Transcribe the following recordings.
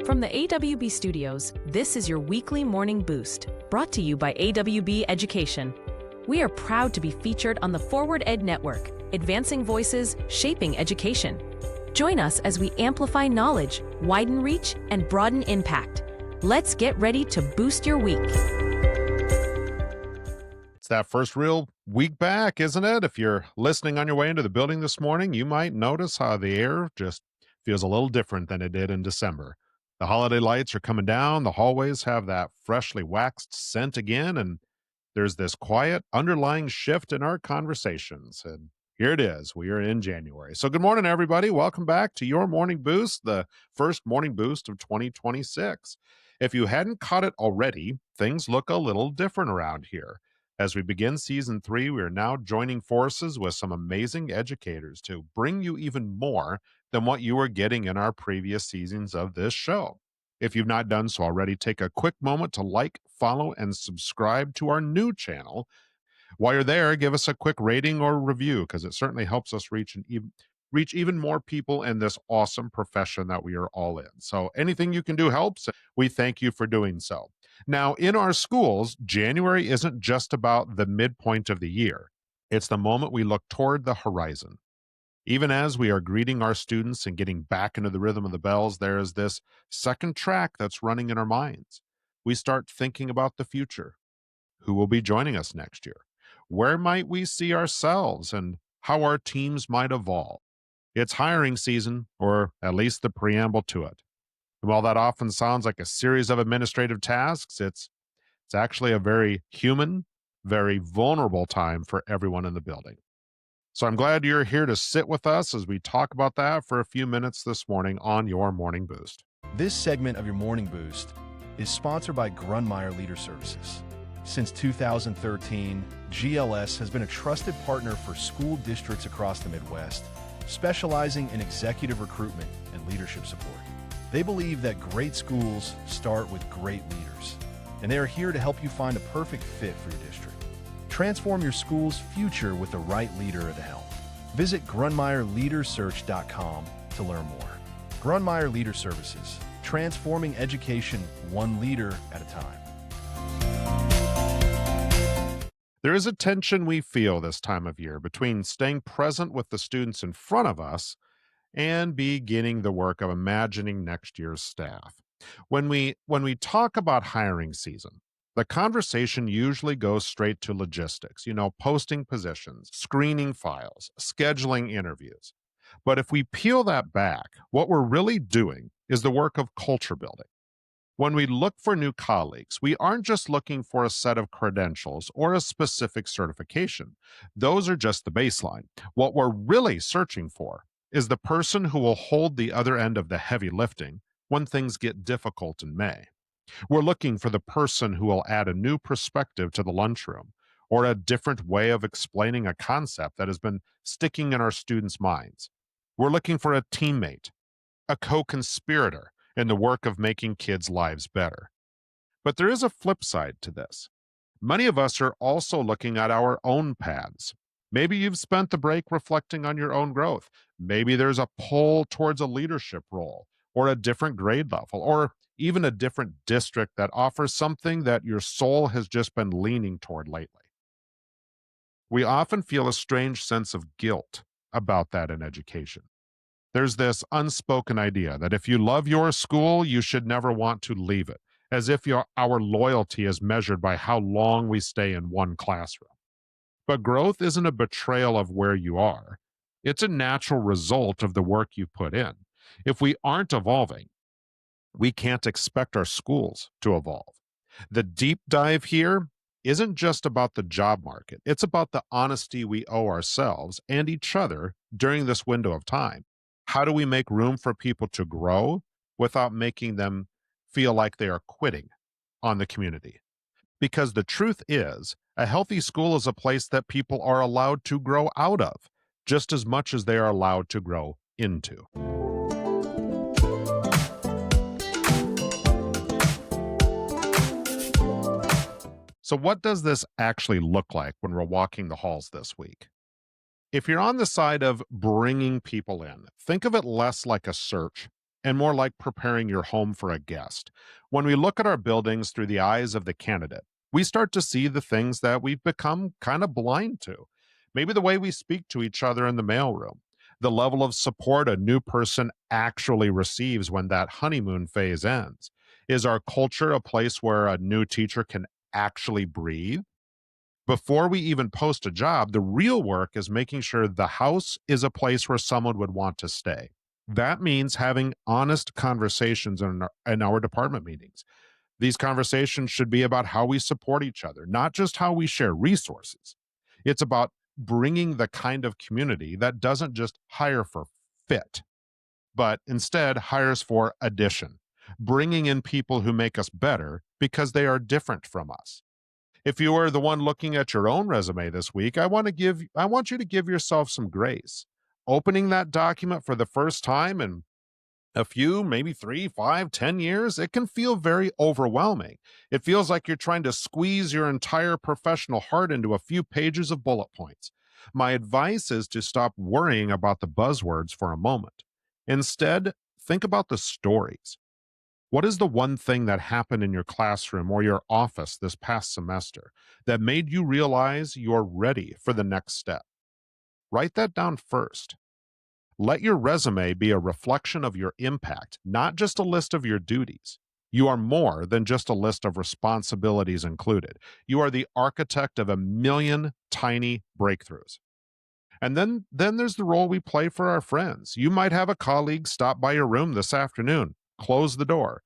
From the AWB studios, this is your weekly morning boost, brought to you by AWB Education. We are proud to be featured on the Forward Ed Network, advancing voices, shaping education. Join us as we amplify knowledge, widen reach, and broaden impact. Let's get ready to boost your week. It's that first real week back, isn't it? If you're listening on your way into the building this morning, you might notice how the air just feels a little different than it did in December. The holiday lights are coming down. The hallways have that freshly waxed scent again, and there's this quiet underlying shift in our conversations. And here it is. We are in January. So good morning, everybody. Welcome back to your morning boost, the first morning boost of 2026. If you hadn't caught it already, things look a little different around here. As we begin season 3, we are now joining forces with some amazing educators to bring you even more than what you were getting in our previous seasons of this show. If you've not done so already, take a quick moment to like, follow, and subscribe to our new channel. While you're there, give us a quick rating or review, because it certainly helps us reach even more people in this awesome profession that we are all in. So anything you can do helps. We thank you for doing so. Now, in our schools, January isn't just about the midpoint of the year. It's the moment we look toward the horizon. Even as we are greeting our students and getting back into the rhythm of the bells, there is this second track that's running in our minds. We start thinking about the future. Who will be joining us next year? Where might we see ourselves and how our teams might evolve? It's hiring season, or at least the preamble to it. And while that often sounds like a series of administrative tasks, it's actually a very human, very vulnerable time for everyone in the building. So I'm glad you're here to sit with us as we talk about that for a few minutes this morning on your Morning Boost. This segment of your Morning Boost is sponsored by Grunmeyer Leader Services. Since 2013, GLS has been a trusted partner for school districts across the Midwest, specializing in executive recruitment and leadership support. They believe that great schools start with great leaders, and they are here to help you find a perfect fit for your district. Transform your school's future with the right leader at the helm. Visit GrunmeyerLeaderSearch.com to learn more. Grunmeyer Leader Services, transforming education one leader at a time. There is a tension we feel this time of year between staying present with the students in front of us and beginning the work of imagining next year's staff. When we talk about hiring season, the conversation usually goes straight to logistics, posting positions, screening files, scheduling interviews. But if we peel that back, what we're really doing is the work of culture building. When we look for new colleagues, we aren't just looking for a set of credentials or a specific certification. Those are just the baseline. What we're really searching for is the person who will hold the other end of the heavy lifting when things get difficult in May. We're looking for the person who will add a new perspective to the lunchroom or a different way of explaining a concept that has been sticking in our students' minds. We're looking for a teammate, a co-conspirator in the work of making kids' lives better. But there is a flip side to this. Many of us are also looking at our own paths. Maybe you've spent the break reflecting on your own growth. Maybe there's a pull towards a leadership role or a different grade level, or even a different district that offers something that your soul has just been leaning toward lately. We often feel a strange sense of guilt about that in education. There's this unspoken idea that if you love your school, you should never want to leave it, as if our loyalty is measured by how long we stay in one classroom. But growth isn't a betrayal of where you are. It's a natural result of the work you put in. If we aren't evolving, we can't expect our schools to evolve. The deep dive here isn't just about the job market. It's about the honesty we owe ourselves and each other during this window of time. How do we make room for people to grow without making them feel like they are quitting on the community? Because the truth is, a healthy school is a place that people are allowed to grow out of, just as much as they are allowed to grow into. So what does this actually look like when we're walking the halls this week? If you're on the side of bringing people in, think of it less like a search and more like preparing your home for a guest. When we look at our buildings through the eyes of the candidate, we start to see the things that we've become kind of blind to. Maybe the way we speak to each other in the mailroom, the level of support a new person actually receives when that honeymoon phase ends. Is our culture a place where a new teacher can actually breathe? Before we even post a job, the real work is making sure the house is a place where someone would want to stay. That means having honest conversations in our department meetings. These conversations should be about how we support each other, not just how we share resources. It's about bringing the kind of community that doesn't just hire for fit, but instead hires for addition, bringing in people who make us better because they are different from us. If you are the one looking at your own resume this week, I want you to give yourself some grace. Opening that document for the first time in a few, maybe 3, 5, 10 years, it can feel very overwhelming. It feels like you're trying to squeeze your entire professional heart into a few pages of bullet points. My advice is to stop worrying about the buzzwords for a moment. Instead, think about the stories. What is the one thing that happened in your classroom or your office this past semester that made you realize you're ready for the next step? Write that down first. Let your resume be a reflection of your impact, not just a list of your duties. You are more than just a list of responsibilities included. You are the architect of a million tiny breakthroughs. And then there's the role we play for our friends. You might have a colleague stop by your room this afternoon, close the door,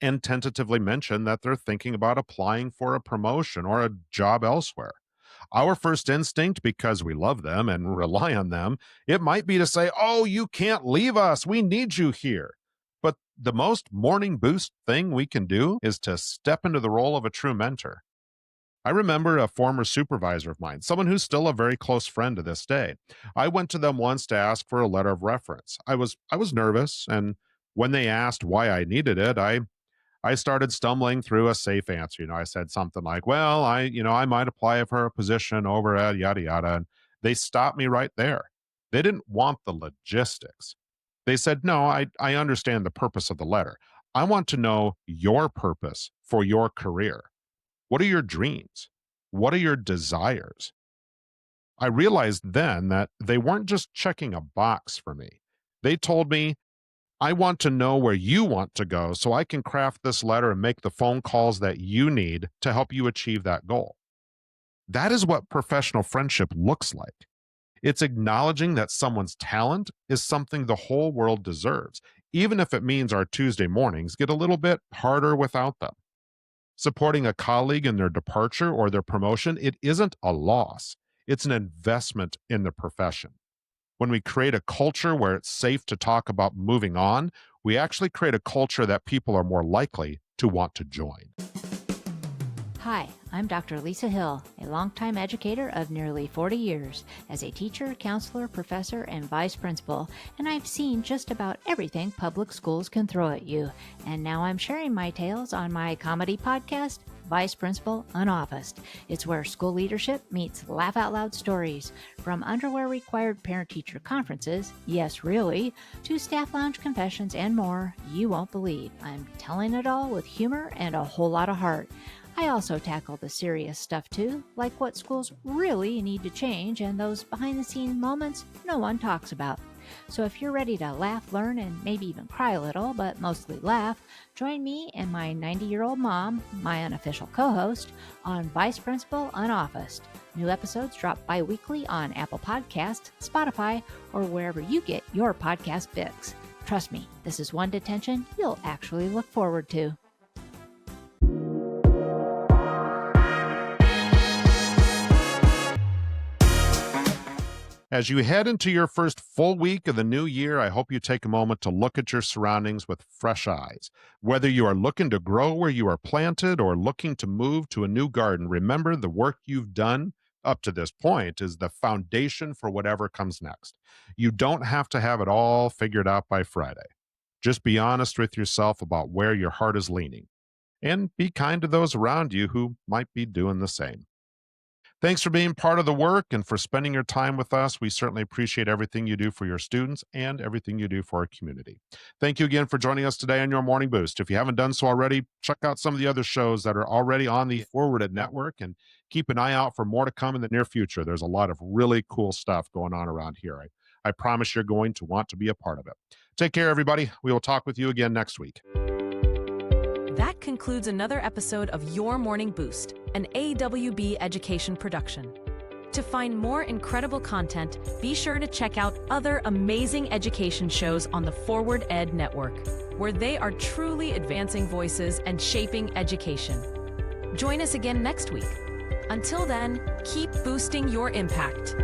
and tentatively mention that they're thinking about applying for a promotion or a job elsewhere. Our first instinct, because we love them and rely on them, it might be to say, "Oh, you can't leave us. We need you here." But the most morning boost thing we can do is to step into the role of a true mentor. I remember a former supervisor of mine, someone who's still a very close friend to this day. I went to them once to ask for a letter of reference. I was nervous, and when they asked why I needed it, I started stumbling through a safe answer. I said something like, "Well, I might apply for a position over at yada yada." And they stopped me right there. They didn't want the logistics. They said, "No, I understand the purpose of the letter. I want to know your purpose for your career. What are your dreams? What are your desires?" I realized then that they weren't just checking a box for me. They told me, "I want to know where you want to go so I can craft this letter and make the phone calls that you need to help you achieve that goal." That is what professional friendship looks like. It's acknowledging that someone's talent is something the whole world deserves, even if it means our Tuesday mornings get a little bit harder without them. Supporting a colleague in their departure or their promotion, it isn't a loss. It's an investment in the profession. When we create a culture where it's safe to talk about moving on, we actually create a culture that people are more likely to want to join. Hi, I'm Dr. Lisa Hill, a longtime educator of nearly 40 years as a teacher, counselor, professor, and vice principal, and I've seen just about everything public schools can throw at you. And now I'm sharing my tales on my comedy podcast, Vice Principal Unoffaced. It's where school leadership meets laugh out loud stories. From underwear required parent teacher conferences, yes, really, to staff lounge confessions and more, you won't believe. I'm telling it all with humor and a whole lot of heart. I also tackle the serious stuff too, like what schools really need to change and those behind-the-scenes moments no one talks about. So if you're ready to laugh, learn, and maybe even cry a little, but mostly laugh, join me and my 90-year-old mom, my unofficial co-host, on Vice Principal Unoffaced. New episodes drop bi-weekly on Apple Podcasts, Spotify, or wherever you get your podcast fix. Trust me, this is one detention you'll actually look forward to. As you head into your first full week of the new year, I hope you take a moment to look at your surroundings with fresh eyes. Whether you are looking to grow where you are planted or looking to move to a new garden, remember the work you've done up to this point is the foundation for whatever comes next. You don't have to have it all figured out by Friday. Just be honest with yourself about where your heart is leaning, and be kind to those around you who might be doing the same. Thanks for being part of the work and for spending your time with us. We certainly appreciate everything you do for your students and everything you do for our community. Thank you again for joining us today on your Morning Boost. If you haven't done so already, check out some of the other shows that are already on the Forward Ed Network and keep an eye out for more to come in the near future. There's a lot of really cool stuff going on around here. I promise you're going to want to be a part of it. Take care, everybody. We will talk with you again next week. That concludes another episode of Your Morning Boost, an AWB education production. To find more incredible content, be sure to check out other amazing education shows on the Forward Ed Network, where they are truly advancing voices and shaping education. Join us again next week. Until then, keep boosting your impact.